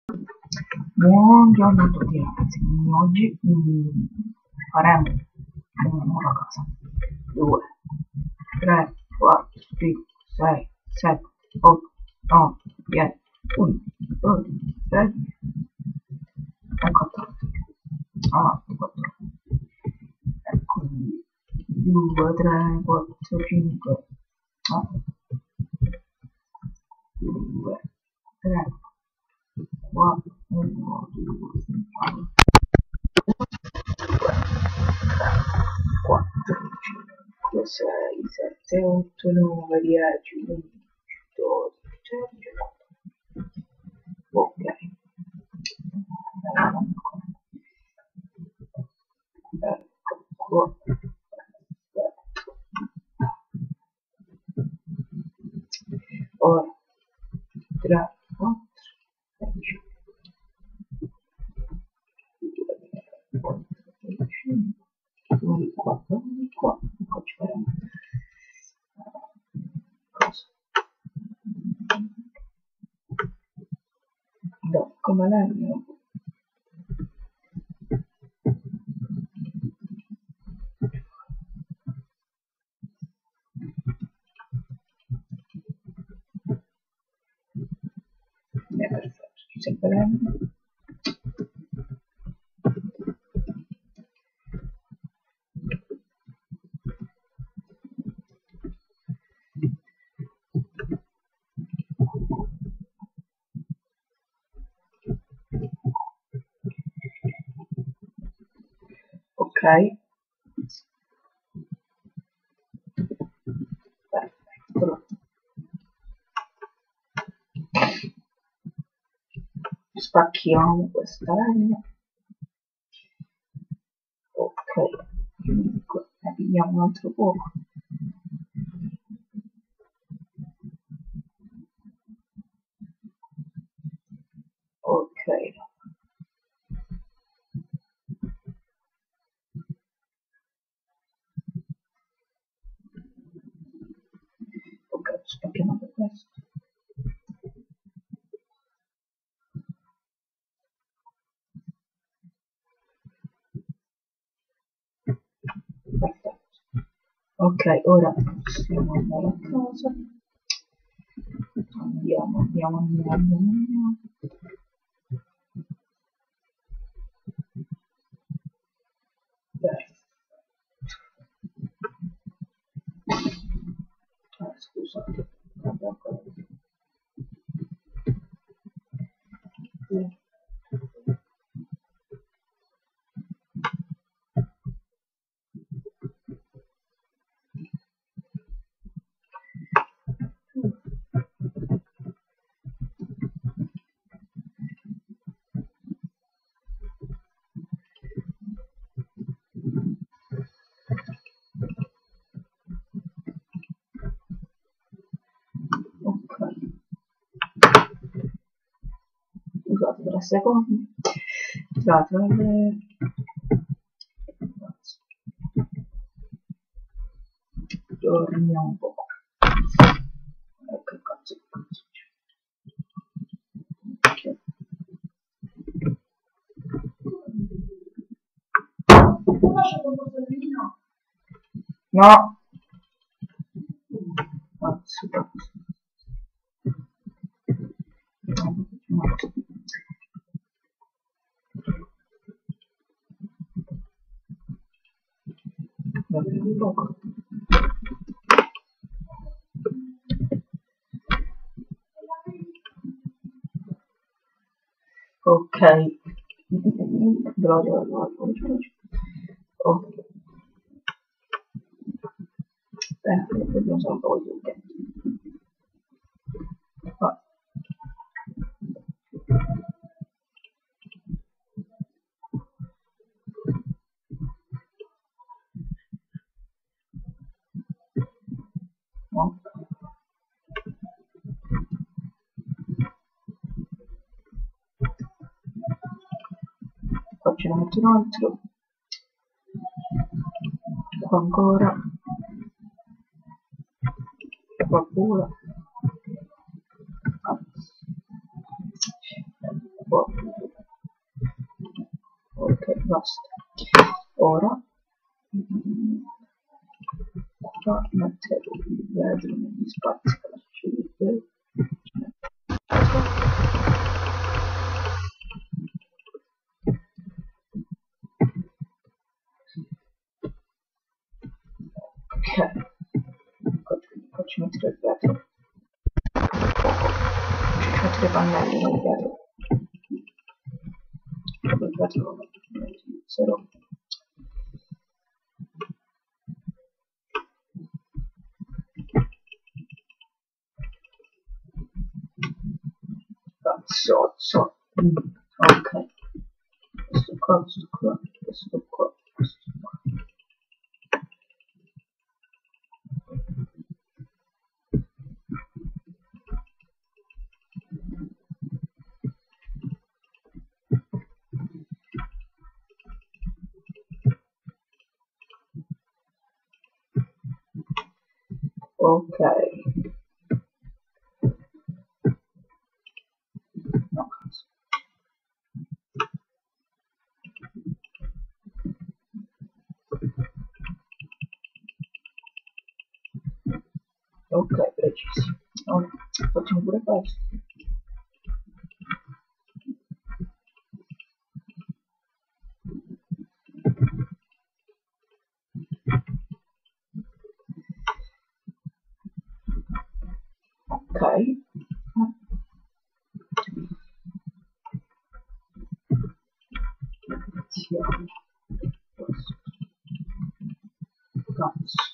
Buongiorno a tutti ragazzi, oggi faremo una nuova casa. 2, 3, 4, 5, 6, 7, 8, 9, 10, 11, 12, 13 e 14. Ah, 14. Ecco, 2, 3, 4, 5, 2, 3, 4, 1, 2, 4, 5, 6, 7, 8, 9, 10, 11, 12, 13, 14. Ok. Ecco qua. Ora 3, 4, 10, 2 di qua, 2 di qua, qua ci faremo cosa? No, come legno. È perfetto, ci serve legno. Ok, perfetto. Spacchiamo questa legna. Ok, dunque ne pigliamo un altro poco. Ok, ok, spacchiamo anche questo. Perfetto. Ok, ora possiamo andare a casa. Andiamo. Perfetto. Scusate, guarda ancora. Ok, scusate 3 secondi. Dormiamo un po'. Che cazzo c'è? No. Cazzo. Ok, veloce. Ok, dobbiamo usare un po' di zucchero. No? Qua ce ne metto un altro. Qua ancora. Qua pure. qua. Ok, basta. Ora qua metterò il vetro negli spazi che lascio liberi. Ok, qua ci metterò il vetro. Ci metto le pannelli nel vetro. Il vetro lo utilizzerò. Cazzozzo. Ok. Questo qua, questo qua, questo qua, questo qua. Ok. No, cazzo. Ok, preciso. Ora facciamo pure questo. Ok. Iniziamo. Questo. Cazzo.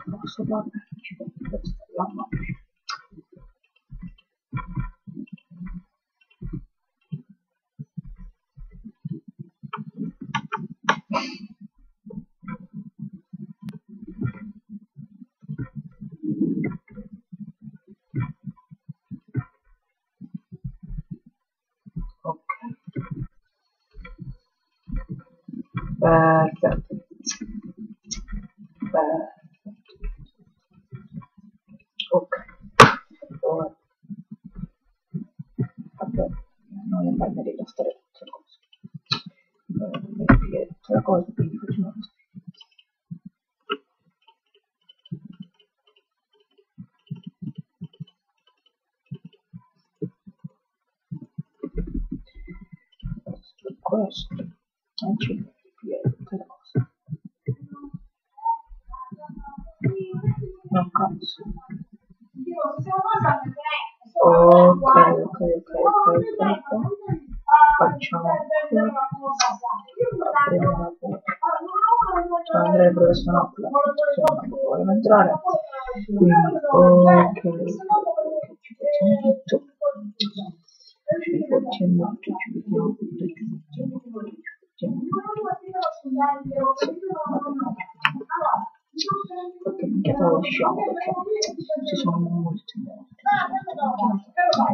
Posso fare? Ci metto questa lama. Ok. Perfetto. Ok. Ora. Vabbè, non è mai meglio stare tutte cose. Mettere tutta la cosa, quindi facciamo questo. Questo. Non ci mettere tutta la cosa. No, cazzo. Ok. Facciamo apriamo la porta. Andrei il professionale non vuole entrare. Quindi ok, ci facciamo tutto. Ci facciamo tutto, ci vediamo tutto, ci facciamo tutto, perché minchia te lo lasciamo, perché ci sono molti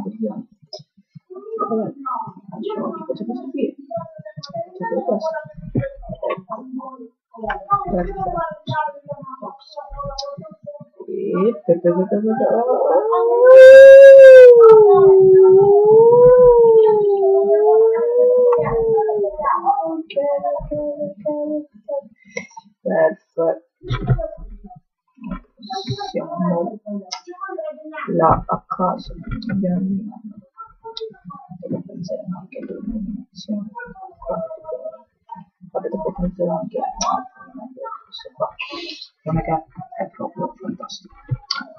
vediamo. Facciamo queste cose qui, tutto questo. Perfetto. Perfetto. Siamo là a casa, abbiamo devo pensare anche all'illuminazione. Vabbè, dopo pensare anche a questo qua. Non è che è proprio fantastico.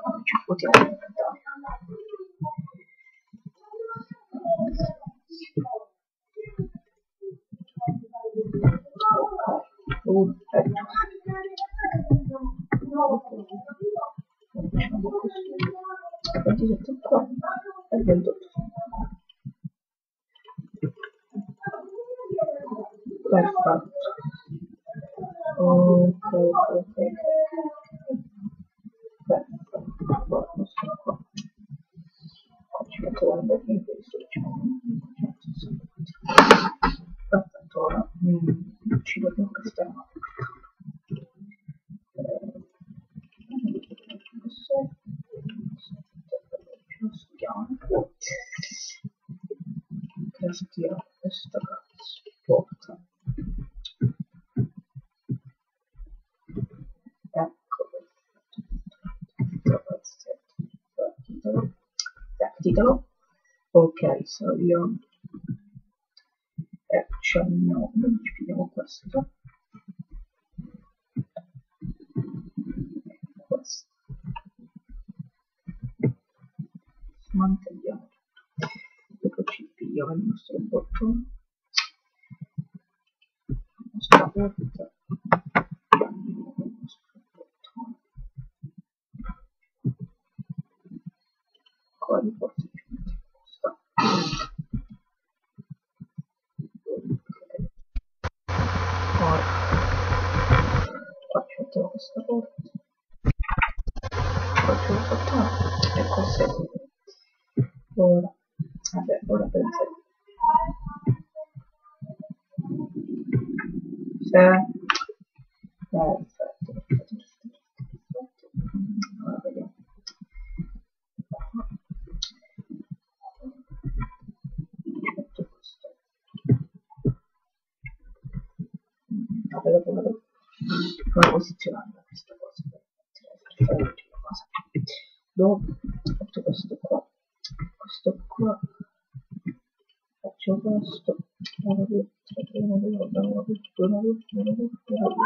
Non ci potevo inventare. Ok, perfetto. Facciamo questo. 27 qua e 28. Perfetto. Ok. Perfetto. Questo qua. Ci metto la bella in questo, diciamo. ci dobbiamo castare castiamo questa cazzo porta, ecco, titolo, ok, saliamo, accenniamo, ci pigliamo questo, smantelliamo tutto, dopo ci pigliamo il nostro bottone, la nostra porta, prendiamo il nostro bottone, qua di forza ci mettiamo questa, ora qua ci mettiamo questa porta, faccio il bottone e questo è tutto. Ora, vabbè, ora penso perfetto. Ora vediamo. Metto questo. Vabbè, dopo vado come posizionarla questa cosa per fare l'ultima cosa. Dopo metto questo qua, faccio questo, 1, 2, 3, 1, 2, 1, 2, 1, 2, 1, 2, 1, 2, 1, 2.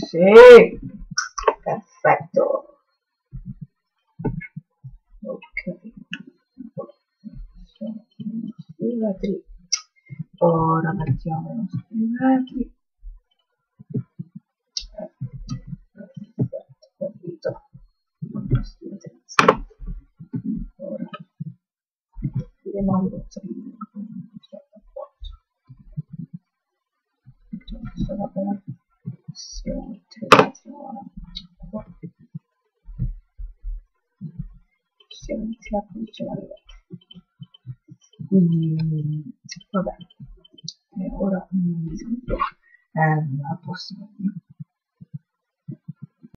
Sì, perfetto. Ok, sono i nostri vetri. Ora mettiamo i nostri vetri. Perfetto, capito. Ora rimuovo il trino con il nostro appoggio. Questo va bene. Possiamo mettere ora qua. Possiamo iniziare a posizionare vabbè, ora la prossima